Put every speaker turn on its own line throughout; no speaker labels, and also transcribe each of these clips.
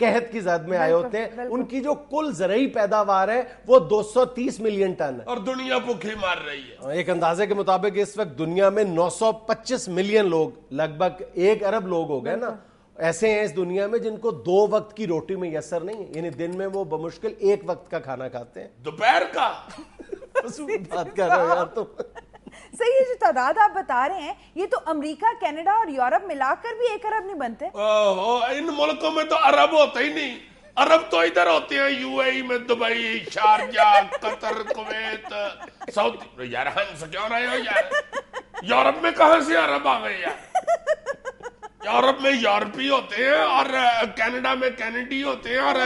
قحط کی زد میں آئے ہوتے ہیں. ان کی جو کل زرعی پیداوار ہے وہ 230 ملین ٹن ہے
اور دنیا بھوکھی مار رہی ہے.
ایک اندازے کے مطابق اس وقت دنیا میں 925 ملین لوگ، لگ بھگ 1 ارب لوگ ہو گئے نا، ایسے ہیں اس دنیا میں جن کو 2 وقت کی روٹی میسر نہیں ہے، یعنی دن میں وہ بمشکل 1 وقت کا کھانا کھاتے ہیں.
دوپہر کا
بات کر رہے ہو یار تم.
صحیح ہے، جو تعداد آپ بتا رہے ہیں یہ تو امریکہ، کینیڈا اور یورپ ملا کر بھی 1 ارب نہیں بنتے.
ان ملکوں میں تو عرب ہوتا ہی نہیں. عرب تو ادھر ہوتے ہیں، یو اے ای میں، دبئی، شارجہ، قطر، کویت، سعودی. یار ہنس کیوں رہے ہو یار؟ یورپ میں کہاں سے عرب آ گئے یار؟ یورپ میں یورپی ہوتے ہیں، اور کینیڈا میں کینیڈی ہوتے ہیں، اور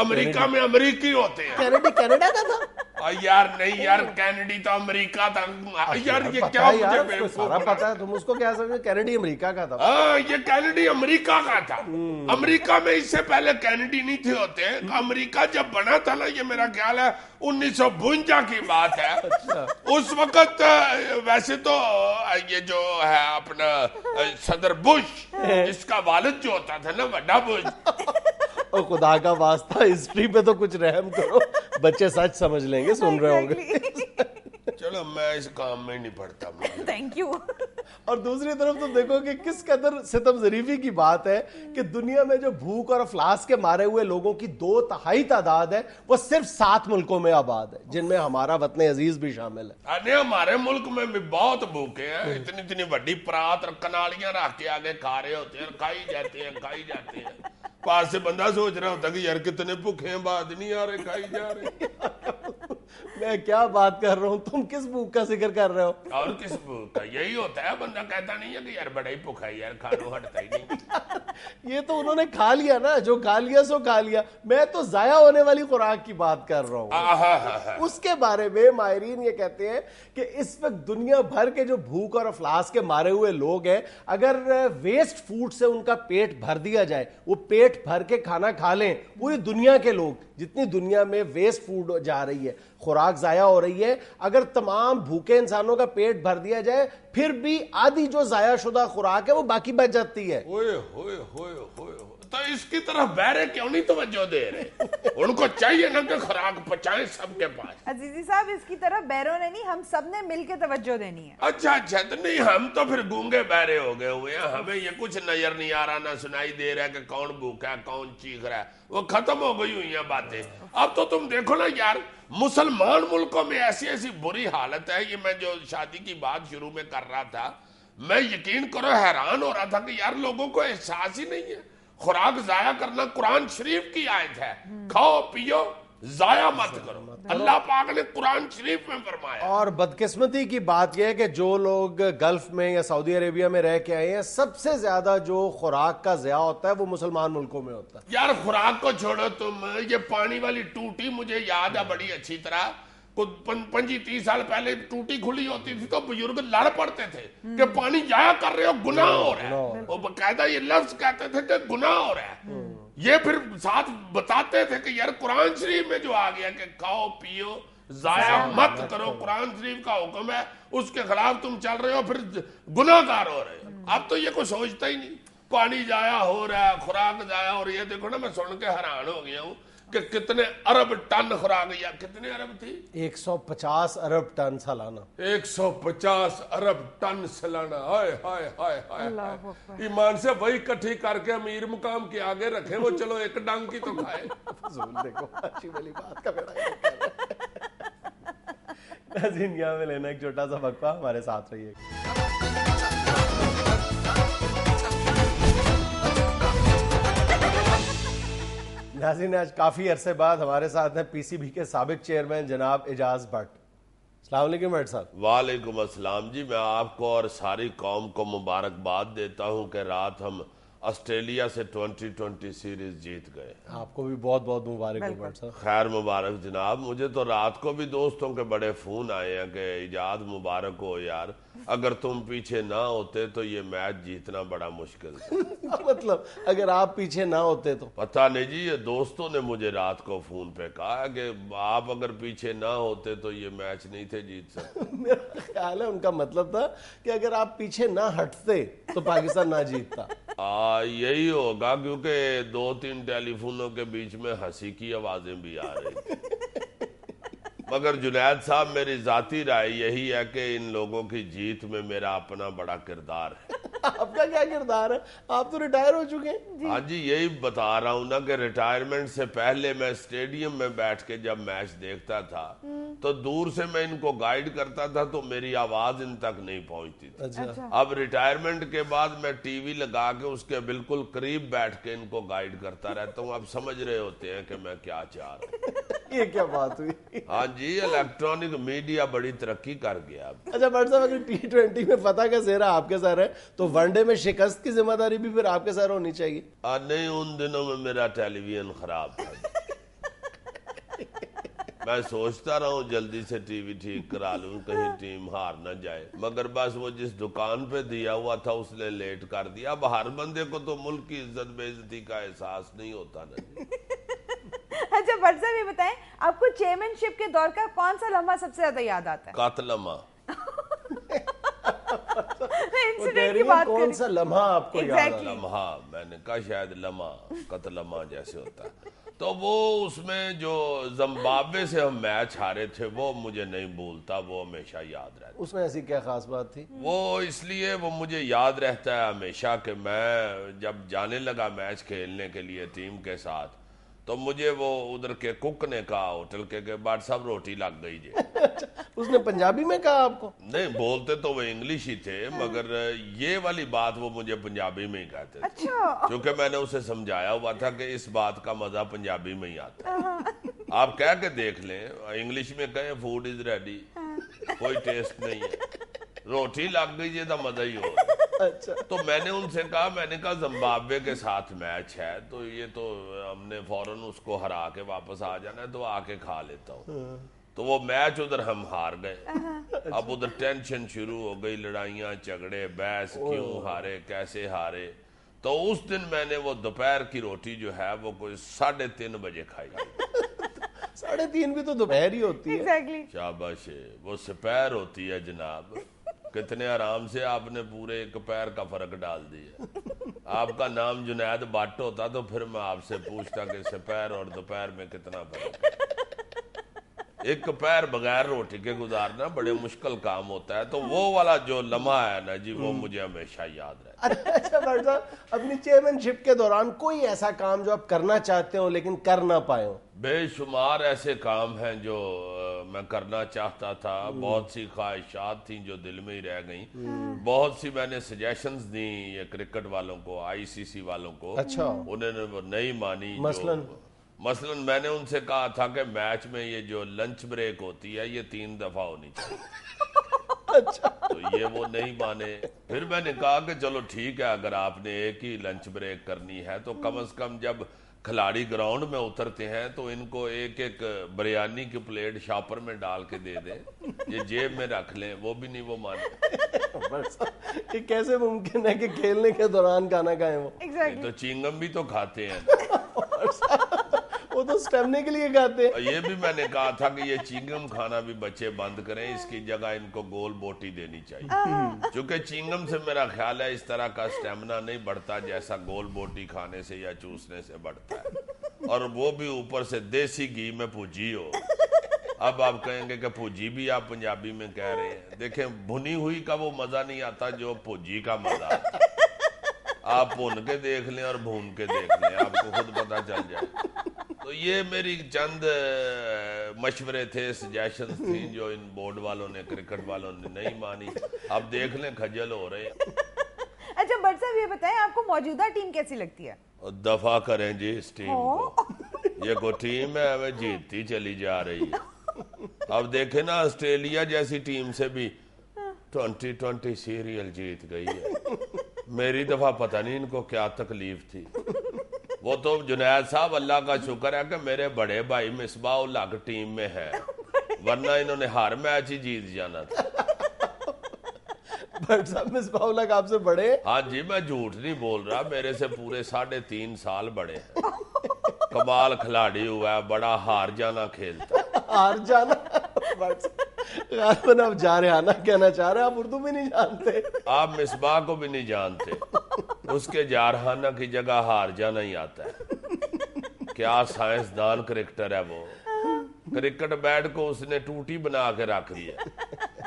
امریکہ میں امریکی ہوتے ہیں.
کینیڈا کا تھا
یار نہیں یار، کینیڈی تو امریکہ تھا یار. یہ کیا مجھے بے
سارا پتا ہے، تم اس کو کیا سمجھے؟ کینیڈی امریکہ کا تھا.
ہاں، یہ کینیڈی امریکہ کا تھا. امریکہ میں اس سے پہلے کینیڈی نہیں تھے ہوتے. امریکہ جب بنا تھا نا، یہ میرا خیال ہے 1952 کی بات ہے. اس وقت ویسے تو یہ جو ہے اپنا صدر بش، اس کا والد جو ہوتا تھا نا، بڑا بش.
اور خدا کا واسطہ ہسٹری پہ تو کچھ رحم کرو، بچے سچ سمجھ لیں گے، سن رہے ہوں گے.
چلو میں اس کام میں نہیں پڑھتا.
Thank you.
اور دوسری طرف تم دیکھو کہ کس قدر ستم ظریفی کی بات ہے کہ دنیا میں جو بھوک اور افلاس کے مارے ہوئے لوگوں کی 2/3 تعداد ہے وہ صرف 7 ملکوں میں آباد ہے، جن میں ہمارا وطن عزیز بھی شامل ہے.
ہمارے ملک میں بھی بہت بھوکے ہیں. اتنی بڑی پرات اور کنالیاں رکھ کے آگے کھا رہے ہوتے ہیں، کھائی جاتے ہیں. پاس سے بندہ سوچ رہا ہوتا کہ یار کتنے بھوکے ہیں، بعد نہیں آ رہے، کھائی جا رہے.
میں کیا بات کر رہا ہوں، تم کس بھوک کا ذکر کر رہے ہو؟
اور کس بھوک کا؟ یہی ہوتا ہے، بندہ کہتا نہیں ہے کہ یار بڑا ہی بھوکا ہے یار، کھانوں ہٹتا ہی نہیں.
یہ تو انہوں نے کھا لیا نا، جو کھا لیا سو کھا لیا. میں تو ضائع ہونے والی خوراک کی بات کر رہا ہوں. اس کے بارے میں ماہرین یہ کہتے ہیں کہ اس وقت دنیا بھر کے جو بھوک اور افلاس کے مارے ہوئے لوگ ہیں، اگر ویسٹ فوڈ سے ان کا پیٹ بھر دیا جائے، وہ پیٹ بھر کے کھانا کھا لیں، پوری دنیا کے لوگ، جتنی دنیا میں ویسٹ فوڈ جا رہی ہے، خوراک ضائع ہو رہی ہے، اگر تمام بھوکے انسانوں کا پیٹ بھر دیا جائے، پھر بھی آدھی جو ضائع شدہ خوراک ہے وہ باقی بچ جاتی ہے.
تو اس کی طرف بہرے کیوں نہیں توجہ دے رہے؟ ان کو چاہیے نا کہ خوراک پہنچائیں سب کے پاس.
عزیزی صاحب، اس کی طرف بہروں نے نہیں، ہم سب نے مل کے توجہ دینی ہے.
اچھا تو نہیں، ہم تو پھر گونگے بہرے ہو گئے ہوئے ہیں. ہمیں یہ کچھ نظر نہیں آ رہا، نہ سنائی دے رہا کہ کون بھوکا ہے، کون چیخ رہا ہے. وہ ختم ہو گئی ہوئی ہیں باتیں. اب تو تم دیکھو نا یار، مسلمان ملکوں میں ایسی بری حالت ہے. یہ میں جو شادی کی بات شروع میں کر رہا تھا، میں یقین کرو حیران ہو رہا تھا کہ یار لوگوں کو احساس ہی نہیں ہے. خوراک ضائع کرنا قرآن شریف کی آیت ہے، کھاؤ پیو ضائع مت کرو. اللہ پاک نے قرآن شریف میں فرمایا.
اور بدقسمتی کی بات یہ ہے کہ جو لوگ گلف میں یا سعودی عربیہ میں رہ کے آئے ہیں، سب سے زیادہ جو خوراک کا ضیاع ہوتا ہے وہ مسلمان ملکوں میں ہوتا ہے.
یار خوراک کو چھوڑو تم، یہ پانی والی ٹوٹی مجھے یاد ہے بڑی اچھی طرح. 25-30 سال پہلے ٹوٹی کھلی ہوتی تھی تو بزرگ لڑ پڑتے تھے کہ پانی ضائع کر رہے ہو، گناہ ہو رہا ہے. وہ باقاعدہ یہ لفظ کہتے تھے کہ گناہ ہو رہا ہے. یہ پھر ساتھ بتاتے تھے کہ یار قرآن شریف میں جو آ گیا کہ کھاؤ پیو ضائع مت کرو، قرآن شریف کا حکم ہے، اس کے خلاف تم چل رہے ہو، پھر گناہ گار ہو رہے ہو. اب تو یہ کوئی سوچتا ہی نہیں. پانی ضائع ہو رہا ہے، خوراک ضائع ہو رہی ہے. دیکھو نا، میں سن کے حیران ہو گیا ہوں کہ کتنے ارب ٹن خوراک، یا کتنے ارب تھی؟
150 ارب ٹن سالانہ.
150 ارب ٹن سالانہ. ہائے ہائے ہائے ہائے. ایمان سے وہی کٹھی کر کے امیر مقام کے آگے رکھے، وہ چلو ایک ڈنگ کی تو کھائے.
دیکھو اچھی والی بات کا بیڑا. ناظرین، یہاں میں لینا ایک چھوٹا سا وقفہ، ہمارے ساتھ رہیے. ناظرین، آج کافی عرصے بعد ہمارے ساتھ ہیں پی سی بی کے سابق چیئرمین جناب اعجاز بٹ. السلام علیکم بٹ صاحب.
وعلیکم السلام جی. میں آپ کو اور ساری قوم کو مبارکباد دیتا ہوں کہ رات ہم آسٹریلیا سے 2020 سیریز جیت گئے.
آپ کو بھی بہت بہت مبارک ہو بٹ صاحب.
خیر مبارک جناب. مجھے تو رات کو بھی دوستوں کے بڑے فون آئے ہیں کہ اعجاز مبارک ہو یار، اگر تم پیچھے نہ ہوتے تو یہ میچ جیتنا بڑا مشکل تھا.
مطلب اگر آپ پیچھے نہ ہوتے تو؟
پتہ نہیں جی، یہ دوستوں نے مجھے رات کو فون پہ کہا کہ آپ اگر پیچھے نہ ہوتے تو یہ میچ نہیں تھے جیت سکتے.
میرا خیال ہے ان کا مطلب تھا کہ اگر آپ پیچھے نہ ہٹتے تو پاکستان نہ جیتتا.
یہی ہوگا کیونکہ 2-3 ٹیلی فونوں کے بیچ میں ہنسی کی آوازیں بھی آ رہی تھی. مگر جنید صاحب میری ذاتی رائے یہی ہے کہ ان لوگوں کی جیت میں میرا اپنا بڑا کردار ہے.
آپ کا کیا کردار ہے؟ آپ تو ریٹائر ہو چکے ہیں.
ہاں جی یہی بتا رہا ہوں نا کہ ریٹائرمنٹ سے پہلے میں اسٹیڈیم میں بیٹھ کے جب میچ دیکھتا تھا تو دور سے میں ان کو گائیڈ کرتا تھا تو میری آواز ان تک نہیں پہنچتی تھی.
اچھا.
اب ریٹائرمنٹ کے بعد میں ٹی وی لگا کے اس کے بالکل قریب بیٹھ کے ان کو گائیڈ کرتا رہتا ہوں. اب سمجھ رہے ہوتے ہیں کہ میں کیا چاہ رہا ہوں.
یہ کیا بات ہوئی؟
ہاں جی الیکٹرانک میڈیا بڑی ترقی کر گیا.
اچھا بٹ صاحب اگر T20 میں فتح کا سہرا آپ کے سر ہے تو ون ڈے میں شکست کی ذمہ داری بھی پھر آپ کے سر ہونی چاہیے.
نہیں ان دنوں میں میرا ٹیلی ویژن خراب تھا. میں سوچتا رہا ہوں جلدی سے ٹی وی ٹھیک کرا لوں کہیں ٹیم ہار نہ جائے مگر بس وہ جس دکان پہ دیا ہوا تھا اس نے لیٹ کر دیا. اب ہر بندے کو تو ملک کی عزت بے عزتی کا احساس نہیں ہوتا نا.
اچھا بٹ صاحب یہ بتائیں آپ کو چیئرمین شپ کے دور کا کون سا لمحہ سب سے زیادہ یاد آتا ہے؟
قاتلما.
کون سا لمحہ آپ کو یاد ہے؟
لمحہ میں نے کہا شاید لمحہ قتلما جیسے ہوتا ہے. تو وہ اس میں جو زمبابوے سے ہم میچ ہارے تھے وہ مجھے نہیں بھولتا, وہ ہمیشہ یاد رہتا.
اس میں ایسی کیا خاص بات تھی؟
وہ اس لیے وہ مجھے یاد رہتا ہے ہمیشہ کہ میں جب جانے لگا میچ کھیلنے کے لیے ٹیم کے ساتھ تو مجھے وہ ادھر کے کک نے کہا ہوٹل کے کہ بٹ صاحب روٹی لگ گئی جی.
اس نے پنجابی میں کہا آپ کو؟
نہیں بولتے تو وہ انگلش ہی تھے مگر یہ والی بات وہ مجھے پنجابی میں ہی کہتے تھے.
اچھا.
کیونکہ میں نے اسے سمجھایا ہوا تھا کہ اس بات کا مزہ پنجابی میں ہی آتا ہے. آپ کہہ کے دیکھ لیں انگلش میں کہیں فوڈ از ریڈی کوئی ٹیسٹ نہیں ہے, روٹی لگ گئی یہ تو مزہ ہی ہو.
اچھا.
تو میں نے ان سے کہا میں نے کہا زمبابوے کے ساتھ میچ ہے تو یہ تو ہم نے فوراً اس کو ہرا کے واپس آ جانا ہے تو آ کے کھا لیتا ہوں. تو وہ میچ ادھر ہم ہار گئے. اب ادھر ٹینشن شروع ہو گئی, لڑائیاں جھگڑے بحث, کیوں ہارے کیسے ہارے. تو اس دن میں نے وہ دوپہر کی روٹی جو ہے وہ کوئی 3:30 بجے کھائی.
3:30 بھی تو دوپہر ہی ہوتی ہے.
شاباش, وہ سپہر ہوتی ہے جناب. کتنے آرام سے آپ نے پورے ایک پیر کا فرق ڈال دیا. آپ کا نام جنید بٹ ہوتا تو پھر میں آپ سے پوچھتا کہ سپہر اور دوپہر میں کتنا فرق ہے. ایک پیر بغیر روٹی کے گزارنا بڑے مشکل کام ہوتا ہے. تو وہ والا جو لمحہ ہے نا جی وہ مجھے ہمیشہ یاد رہتا ہے.
اچھا بٹ صاحب اپنی چیئرمین شپ کے دوران کوئی ایسا کام جو آپ کرنا چاہتے ہو لیکن کر نہ پائے ہو؟
بے شمار ایسے کام ہیں جو میں کرنا چاہتا تھا. بہت سی خواہشات تھیں جو دل میں ہی رہ گئیں. بہت سی میں نے سجیشنز دیں یہ کرکٹ والوں کو, ICC والوں کو.
اچھا.
انہوں نے وہ نہیں مانی. مثلا میں نے ان سے کہا تھا کہ میچ میں یہ جو لنچ بریک ہوتی ہے یہ 3 دفعہ ہونی چاہیے. تو یہ وہ نہیں مانے. پھر میں نے کہا کہ چلو ٹھیک ہے اگر آپ نے ایک ہی لنچ بریک کرنی ہے تو کم از کم جب کھلاڑی گراؤنڈ میں اترتے ہیں تو ان کو ایک ایک بریانی کی پلیٹ شاپر میں ڈال کے دے دیں, یہ جیب میں رکھ لیں. وہ بھی نہیں وہ مانے.
یہ کیسے ممکن ہے کہ کھیلنے کے دوران کھانا کھائیں وہ؟
تو چینگم بھی تو کھاتے ہیں.
وہ تو سٹیمنے کے لیے کھاتے ہیں.
یہ بھی میں نے کہا تھا کہ یہ چینگم کھانا بھی بچے بند کریں, اس کی جگہ ان کو گول بوٹی دینی چاہیے. چونکہ چینگم سے میرا خیال ہے اس طرح کا سٹیمنا نہیں بڑھتا جیسا گول بوٹی کھانے سے یا چوسنے سے بڑھتا ہے. اور وہ بھی اوپر سے دیسی گھی میں بھجی ہو. اب آپ کہیں گے کہ بھجی بھی آپ پنجابی میں کہہ رہے ہیں. دیکھیں بھنی ہوئی کا وہ مزہ نہیں آتا جو بھجی کا مزہ آتا. آپ بھون کے دیکھ لیں اور بھون کے دیکھ لیں, آپ کو خود پتہ چل جائے. تو یہ میری چند مشورے تھے, سجیشنز تھیں جو ان بورڈ والوں نے کرکٹ والوں نے نہیں مانی. اب دیکھ لیں کھجل ہو رہے ہیں.
اچھا بٹ صاحب یہ بتائیں آپ کو موجودہ ٹیم کیسی لگتی ہے؟
دفاع کریں جی اس ٹیم کو. یہ کوئی ٹیم ہے ہمیں جیتتی چلی جا رہی ہے. اب دیکھیں نا آسٹریلیا جیسی ٹیم سے بھی 2020 سیریل جیت گئی ہے. میری دفعہ پتہ نہیں ان کو کیا تکلیف تھی. وہ تو جنید صاحب اللہ کا شکر ہے کہ میرے بڑے بھائی مصباح الحق ٹیم میں ہے, ورنہ انہوں نے ہر میچ ہی جیت جانا تھا.
بٹ صاحب مصباح الحق آپ سے بڑے؟
ہاں جی میں جھوٹ نہیں بول رہا, میرے سے پورے 3.5 سال بڑے ہیں. کمال کھلاڑی ہوا ہے, بڑا ہار جانا کھیلتا.
ہار جانا غالباً آپ جا رہے آنا کہنا چاہ رہے ہیں, آپ اردو بھی نہیں جانتے.
آپ مصباح کو بھی نہیں جانتے. اس کے جارحانہ کی جگہ ہار جانا ہی آتا ہے. کیا سائنسدان کرکٹر ہے وہ. کرکٹ بیٹ کو اس نے ٹوٹی بنا کے رکھ دیا,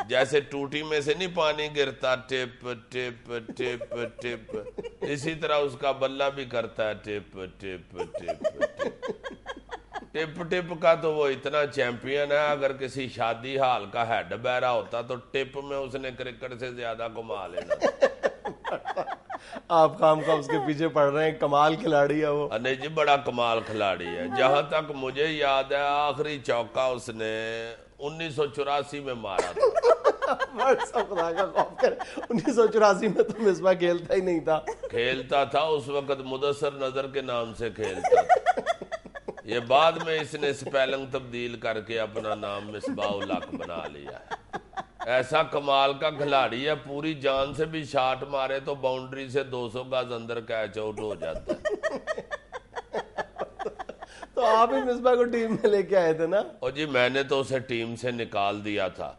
جیسے ٹوٹی میں سے نہیں پانی گرتا ٹپ ٹپ ٹپ ٹپ, اسی طرح اس کا بلہ بھی کرتا ہے ٹپ ٹپ ٹپ ٹپ ٹپ کا. تو وہ اتنا چیمپئن ہے, اگر کسی شادی ہال کا ہیڈ بیرا ہوتا تو ٹپ میں اس نے کرکٹ سے زیادہ کما لینا.
آپ کام کا اس کے پیچھے پڑ رہے ہیں, کمال کھلاڑی ہے وہ.
نہیں جی, بڑا کمال کھلاڑی ہے. جہاں تک مجھے یاد ہے آخری چوکا اس نے 1984 میں مارا تھا.
خدا کا خوف کرے, 1984 میں تو مصباح کھیلتا ہی نہیں تھا.
کھیلتا تھا اس وقت مدثر نظر کے نام سے کھیلتا تھا. یہ بعد میں اس نے سپیلنگ تبدیل کر کے اپنا نام مصباح الحق بنا لیا ہے. ایسا کمال کا کھلاڑی ہے, پوری جان سے بھی شاٹ مارے تو باؤنڈری سے 200 گز اندر کیچ آؤٹ ہو جاتا ہے.
تو آپ ہی مصباح کو ٹیم میں لے کے آئے تھے نا؟
اور جی میں نے تو اسے ٹیم سے نکال دیا تھا,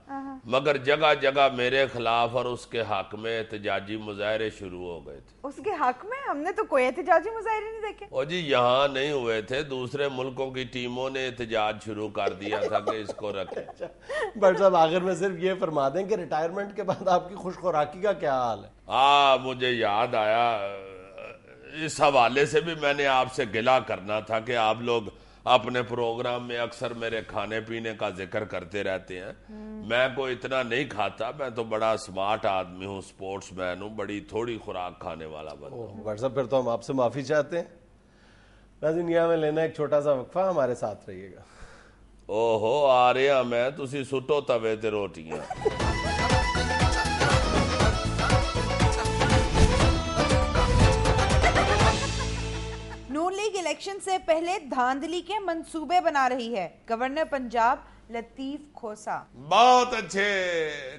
مگر جگہ جگہ میرے خلاف اور اس کے حق میں احتجاجی مظاہرے شروع ہو گئے تھے.
اس کے حق میں ہم نے تو کوئی احتجاجی مظاہرے نہیں دیکھے.
اور جی یہاں نہیں ہوئے تھے, دوسرے ملکوں کی ٹیموں نے احتجاج شروع کر دیا تھا کہ اس کو رکھیں.
بٹ صاحب آخر میں صرف یہ فرما دیں کہ ریٹائرمنٹ کے بعد آپ کی خوش خوراکی کا کیا حال ہے؟
مجھے یاد آیا, اس حوالے سے بھی میں نے آپ سے گلہ کرنا تھا کہ آپ لوگ اپنے پروگرام میں اکثر میرے کھانے پینے کا ذکر کرتے رہتے ہیں. میں کو اتنا نہیں کھاتا, میں تو بڑا سمارٹ آدمی ہوں, سپورٹس مین ہوں, بڑی تھوڑی خوراک کھانے والا بندہ ہوں.
بٹ صاحب پھر تو ہم آپ سے معافی چاہتے ہیں. ناظرین یہاں میں لینا ایک چھوٹا سا وقفہ, ہمارے ساتھ رہیے گا.
اوہو آ رہے ہیں میں, تسی سٹو توے تے روٹیاں.
نون لیگ الیکشن سے پہلے دھاندلی کے منصوبے بنا رہی ہے گورنر پنجاب لطیف کھوسا.
بہت اچھے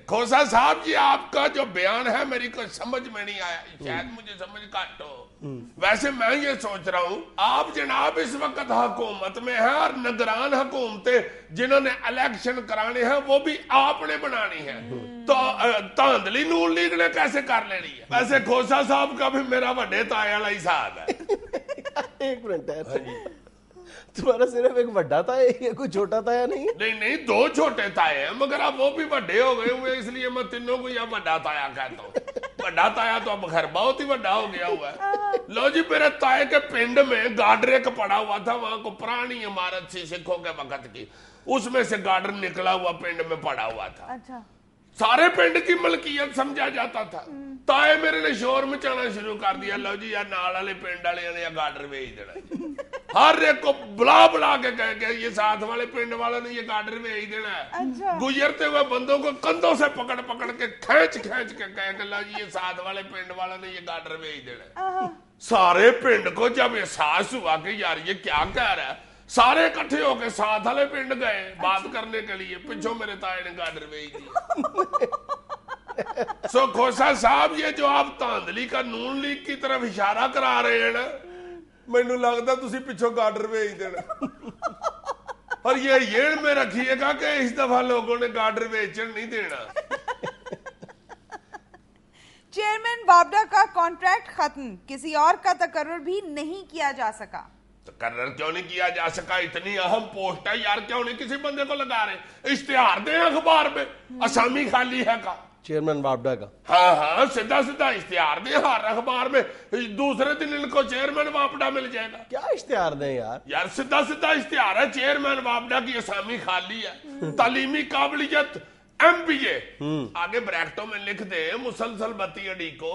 کھوسا صاحب جی, آپ کا جو بیان ہے میری کو سمجھ میں نہیں آیا, شاید مجھے سمجھ کٹ ہو. ویسے میں یہ سوچ رہا ہوں آپ جناب اس وقت حکومت میں ہیں, اور نگران حکومتیں جنہوں نے الیکشن کرانے ہیں وہ بھی آپ نے بنانی ہے, تو دھاندلی نون لیگ نے کیسے کر لینی ہے؟ ویسے کھوسا صاحب کا بھی میرا وڈے تائے والا ہی صاحب ہے.
ایک منٹ ہے, تمہارا صرف ایک بڑا تھا یا کوئی چھوٹا تھا یا نہیں؟
نہیں 2 چھوٹے تائے ہیں, مگر اب وہ بھی بڑے ہو گئے ہوئے, اس لیے میں تینوں کو یا بڑا تایا کہتا ہوں. بڑا تایا تو اب خیر بہت ہی بڑا ہو گیا ہوا ہے. لو جی, میرے تائے کے پنڈ میں گارڈر ایک پڑا ہوا تھا, وہاں کو پرانی عمارت سی سکھوں کے وقت کی, اس میں سے گارڈر نکلا ہوا پنڈ میں پڑا ہوا تھا.
اچھا,
سارے پنڈ کی ملکیت سمجھا جاتا تھا. تائے میرے نے شور مچانا شروع کر دیا, لو جی یا نال والے پنڈ والے نے یا گارڈر بھیج دینا. ہر ایک کو بلا کے کہہ کہ یہ ساتھ والے پنڈ والوں نے یہ گارڈر بھیج دینا ہے. گزرتے ہوئے بندوں کو کندھوں سے پکڑ کے کھینچ کے کہہ کہ لو جی یہ ساتھ والے پنڈ والوں نے یہ گارڈر بھیج دینا ہے. سارے پنڈ کو جب احساس ہوا کہ یار یہ کیا کہہ رہا ہے, سارے اکٹھے ہو کے ساتھ والے پنڈ گئے بات کرنے کے لیے, پیچھوں میرے تائے نے گارڈر بھیج دیا. سو کھوسا صاحب, یہ جو آپ دھاندلی کا نون لیگ کی طرف اشارہ کرا رہے ہیں نا, مینو لگتا تسی پیچھوں گارڈر بھیج دینا. اور یہ یڑ میں رکھیے گا کہ اس دفعہ لوگوں نے گارڈر بھیجن نہیں دینا.
چیئرمین وابڈا کا کانٹریکٹ ختم, کسی اور کا تقرر بھی نہیں کیا جا سکا.
تقرر کیوں نہیں کیا جا سکا؟ اتنی اہم پوسٹ ہے یار, کیوں نہیں کسی بندے کو لگا رہے؟ اشتہار دیں اخبار میں, اسامی خالی ہے کا
چیئرمین وابڈا کا.
ہاں سیدھا اشتہار دیں ہر اخبار میں, دوسرے دن ان کو چیئرمین وابڈا مل جائے گا.
کیا اشتہار دیں یار
سیدھا اشتہار ہے, چیئرمین وابڈا کی اسامی خالی ہے, تعلیمی قابلیت MBA, آگے بریکٹوں میں لکھ دیں مسلسل بتی اڈی کو,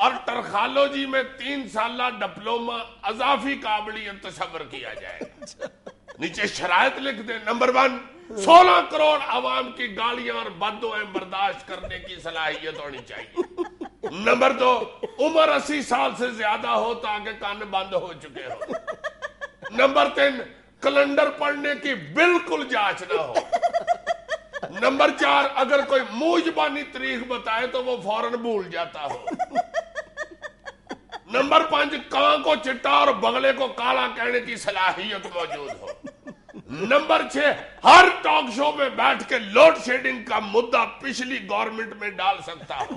اور ٹرخالوجی میں 3 سالہ ڈپلوما اضافی قابلیت تصور کیا جائے گا. نیچے شرائط لکھ دیں. نمبر 1, 16 کروڑ عوام کی گالیاں اور بددعائیں برداشت کرنے کی صلاحیت ہونی چاہیے. نمبر 2, عمر 80 سال سے زیادہ ہو تاکہ کان بند ہو چکے ہو. نمبر 3, کیلنڈر پڑھنے کی بالکل جانچ نہ ہو. نمبر 4, اگر کوئی موجبانی تاریخ بتائے تو وہ فوراً بھول جاتا ہو. نمبر 5, کان کو چٹا اور بغلے کو کالا کہنے کی صلاحیت موجود ہو. نمبر 6, ہر ٹاک شو میں بیٹھ کے لوڈ شیڈنگ کا مدعا پچھلی گورنمنٹ میں ڈال سکتا ہو.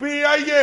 PIA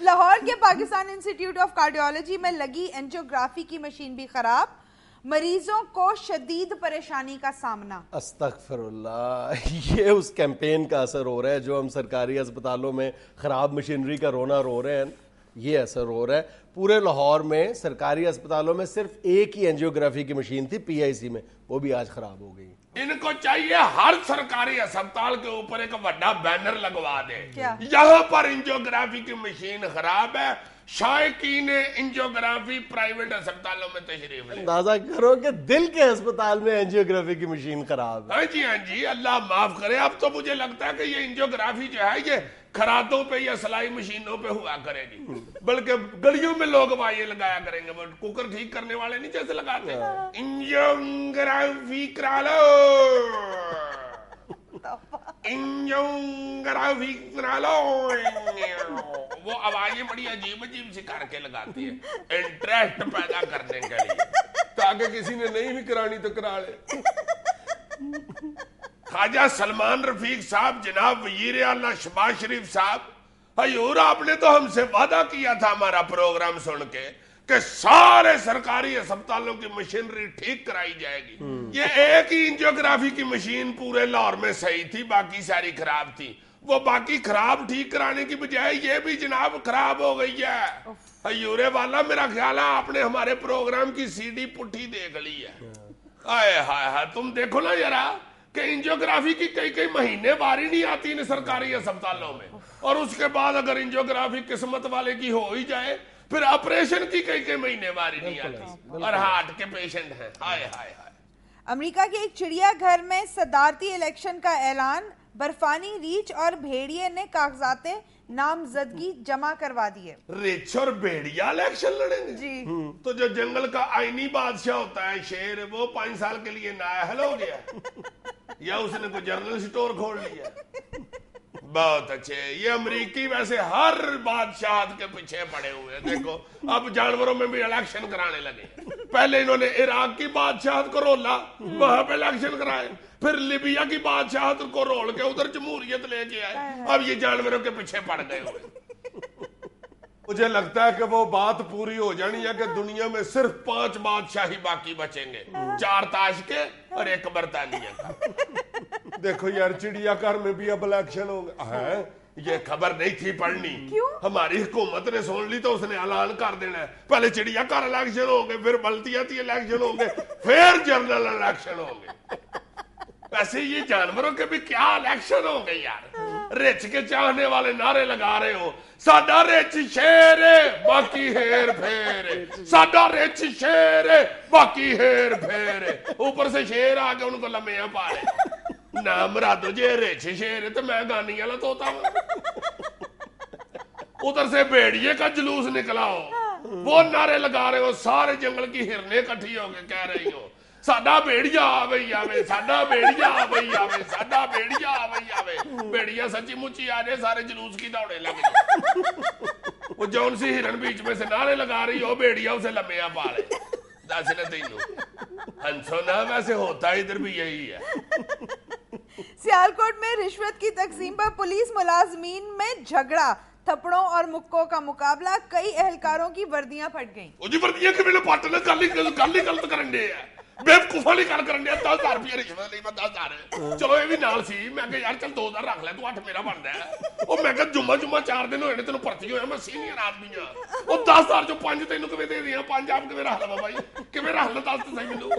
لاہور کے پاکستان انسٹیٹیوٹ آف کارڈیولوجی میں لگی اینجیوگرافی کی مشین بھی خراب, مریضوں کو شدید پریشانی کا سامنا.
استغفر اللہ, یہ اس کیمپین کا اثر ہو رہا ہے جو ہم سرکاری اسپتالوں میں خراب مشینری کا رونا رو رہے ہیں, یہ اثر ہو رہا ہے. پورے لاہور میں سرکاری اسپتالوں میں صرف ایک ہی اینجیوگرافی کی مشین تھی PIC میں, وہ بھی آج خراب ہو گئی.
ان کو چاہیے ہر سرکاری اسپتال کے اوپر ایک بڑا بینر لگوا دے,
کیا؟
یہاں پر انجیوگرافی کی مشین خراب ہے, شائقین انجیوگرافی پرائیویٹ اسپتالوں میں تشریف لیں.
اندازہ کرو کہ دل کے اسپتال میں اینجیوگرافی کی مشین خراب ہے.
ہاں جی, اللہ معاف کرے. اب تو مجھے لگتا ہے کہ یہ انجیوگرافی جو ہے یہ کھراتوں پہ یا سلائی مشینوں پہ ہوا کرے گی, بلکہ گلیوں میں لوگ وائیں لگایا کریں گے, کوکر ٹھیک کرنے والے نہیں جیسے لگاتے انجیوگرافی کرا لو, انجیوگرافی کرا لو. وہ آوازیں بڑی عجیب عجیب سی کر کے لگاتی ہے انٹرسٹ پیدا کرنے کے لیے,
تاکہ کسی نے نہیں بھی کرانی تو کرا لے.
خواجہ سلمان رفیق صاحب, جناب وزیر اعلیٰ شہباز شریف صاحب, حضور آپ نے تو ہم سے وعدہ کیا تھا ہمارا پروگرام سن کے کہ سارے سرکاری اسپتالوں کی مشینری ٹھیک کرائی جائے گی. یہ ایک ہی انجیوگرافی کی مشین پورے لاہور میں صحیح تھی, باقی ساری خراب تھی. وہ باقی خراب ٹھیک کرانے کی بجائے یہ بھی جناب خراب ہو گئی ہے. حضور والا, میرا خیال ہے آپ نے ہمارے پروگرام کی CD پٹھی دیکھ لی ہے. آئے ہائے, تم دیکھو نا ذرا کہ انجیوگرافی کی کئی مہینے باری نہیں آتی ان سرکاری اسپتالوں میں, اور اس کے بعد اگر انجیوگرافی قسمت والے کی ہو ہی جائے پھر آپریشن کی کئی مہینے باری نہیں آتی, اور ہارٹ کے پیشنٹ ہیں. ہائے ہائے ہائے.
امریکہ کے ایک چڑیا گھر میں صدارتی الیکشن کا اعلان, برفانی ریچھ اور بھیڑیے نے کاغذات نامزدگی جمع کروا دیے.
ریچھ اور بھیڑیا الیکشن لڑیں گے
جی,
تو جو جنگل کا آئینی بادشاہ ہوتا ہے شیر, وہ 5 سال کے لیے نااہل ہو گیا, یا اس نے کوئی جنرل سٹور کھول لیا. بہت اچھے. یہ امریکی ویسے ہر بادشاہت کے پیچھے پڑے ہوئے ہیں. دیکھو اب جانوروں میں بھی الیکشن کرانے لگے. پہلے انہوں نے عراق کی بادشاہت کو رولا, وہاں پہ الیکشن کرائے, پھر لیبیا کی بادشاہت کو رول کے ادھر جمہوریت لے کے آئے. اب یہ جانوروں کے پیچھے پڑ گئے ہوئے.
مجھے لگتا ہے کہ وہ بات پوری ہو جانی ہے کہ دنیا میں صرف
5 بادشاہ ہی باقی بچیں گے, 4 تاش کے اور 1 برطانیہ کا.
دیکھو یار, چڑیا گھر میں بھی اب الیکشن ہوگا.
یہ خبر نہیں تھی پڑھنی, ہماری حکومت نے سن لی تو اس نے اعلان کر دینا ہے. پہلے چڑیا گھر الیکشن ہوں گے, پھر بلدیاتی الیکشن ہوں گے, پھر جنرل الیکشن ہوں گے. ویسے یہ جانوروں کے بھی کیا الیکشن ہوں گے یار. ریچھ کے چاہنے والے نعرے لگا رہے ہو, ساڈا ریچھ شیر ہے باقی ہیر پھیر, ساڈا ریچھ شیر ہے باقی ہیر پھیر. اوپر سے شیر آ کے ان کو لمیاں پا رہے. نام مرادو جی ریچھ شیر ہے تو میں گانی والا طوطا ہوں. ادھر سے بھیڑیے کا جلوس نکلا ہو, وہ نعرے لگا رہے ہو, سارے جنگل کی ہرنیں اکٹھی ہو کے کہہ رہی ہو ساڈا بھیڑیا آوئی آوے, ساڈا بھیڑیا آوئی آوے, ساڈا بھیڑیا آوئی آوے. بھیڑیا سچی مچی آ جائے, سارے جلوس کی دوڑے لگ جائے. وہ جون سی ہرن بیچ میں سے نعرے لگا رہی ہو, بھیڑیا اسے لمیاں پا رہے. دس نے تینوں ہنسو نا, ویسے ہوتا ادھر بھی یہی ہے.
سیالکوٹ میں رشوت کی تقسیم پر پولیس ملازمین میں جھگڑا, تھپڑوں اور مکوں کا مقابلہ, کئی اہلکاروں کی وردیاں پھٹ گئیں.
وہ جی وردیاں کہ میں پاٹ نے گل غلط کرن دے ہے, بیوقوفاں نہیں گل کرن دے. 10,000 روپیہ رشوت نہیں, میں 10,000 چلو یہ بھی نال سی. میں کہ یار چل 2,000 رکھ لے, تو 8 میرا بنتا ہے. وہ میں کہ جمعہ 4 دن ہوئے نے تینوں پرتی ہویا, میں سینئر آدمی ہاں. وہ 10,000 جو 5 تینوں کیویں دے دیاں, 5 آپ کیویں رکھ لواں بھائی, کیویں رکھ لے 10 تے صحیح مینوں.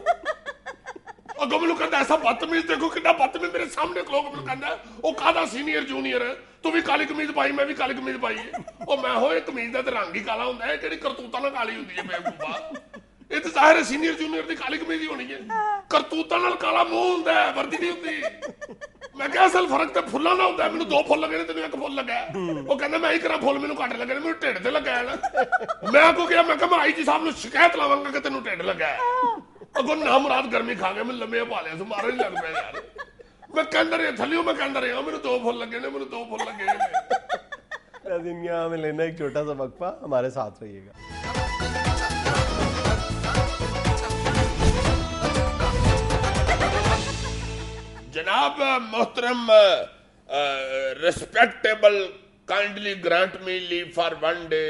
اگوں مینوں کہندا ایسا بدتمیز, دیکھو کتنا بدتمیز میرے سامنے کھلو کے مینوں کہندا وہ کہدا سینئر جونیئر ہے, تو بھی کالی قمیض پائی, میں بھی کالی قمیض پائی ہے. وہ میں ہوئے قمیض دا تے رنگ ہی کالا ہوندا ہے, کہڑی کرتوتاں نال کالی ہوندی ہے بیوقوفا. یہ تو ظاہر ہے سینئر جونیئر دی کالی قمیض ہی ہونی ہے, کرتوتاں نال کالا منہ ہوندا ہے, وردی نہیں ہوندی. میں کہ اصل فرق تے پھلاں نال ہوندا ہے. مینوں 2 پھل لگے نے, تینوں 1 پھل لگا ہے. وہ کہندا میں ہی کراں پھل, مینوں گھٹ لگے نے, مینوں ٹھڈ تے لگا ہے نا. میں اگوں گیا, میں کہ میں آئی جی صاحب نوں شکایت لاواں گا کہ تینوں ٹھڈ لگا ہے. اگوں نامراد گرمی کھا گیا, میں لمے پا لیا, مارا نہیں لگ پیا یار. میں کہندا رہیا تھلیوں, میں کہندا رہیا مینوں 2 پھل لگے نے, مینوں 2 پھل لگے نے.
دنیا میں لینا ایک چھوٹا سا وقفہ, ہمارے ساتھ رہیے گا.
جناب محترم respectable, kindly grant me leave for one day,